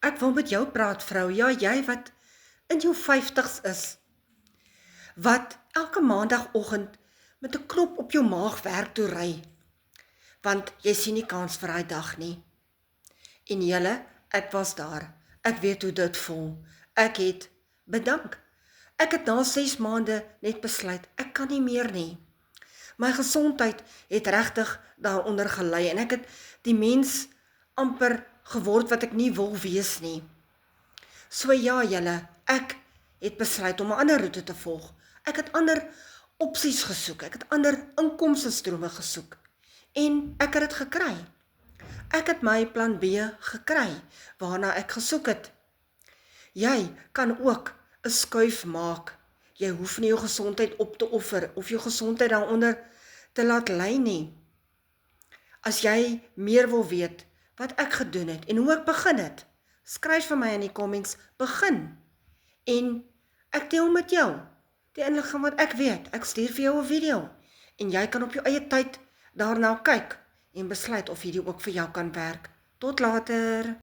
Ek wil met jou praat, vrou. Ja, jy wat in jou 50's is, wat elke maandagoggend met 'n knop op jou maag werk toe ry, want jy sien nie kans vir daai dag nie. En julle, ek was daar. Ek weet hoe dit voel. Ek het bedank. Ek het na 6 maande net besluit, ek kan nie meer nie. My gesondheid het regtig daaronder gelei en ek het die mens amper geword wat ek nie wil wees nie. So ja, julle, ek het besluit om 'n ander roete te volg. Ek het ander opsies gesoek, ek het ander inkomstestrome gesoek en ek het dit gekry. Ek het my plan B gekry, waarna ek gesoek het. Jy kan ook 'n skuif maak. Jy hoef nie jou gesondheid op te offer of jou gesondheid daaronder te laat lei nie. As jy meer wil weet wat ek gedoen het en hoe ek begin het, skryf vir my in die comments, begin. En ek deel met jou die inligting wat ek weet. Ek stuur vir jou 'n video en jy kan op jou eie tyd daarna kyk en besluit of hierdie ook vir jou kan werk. Tot later.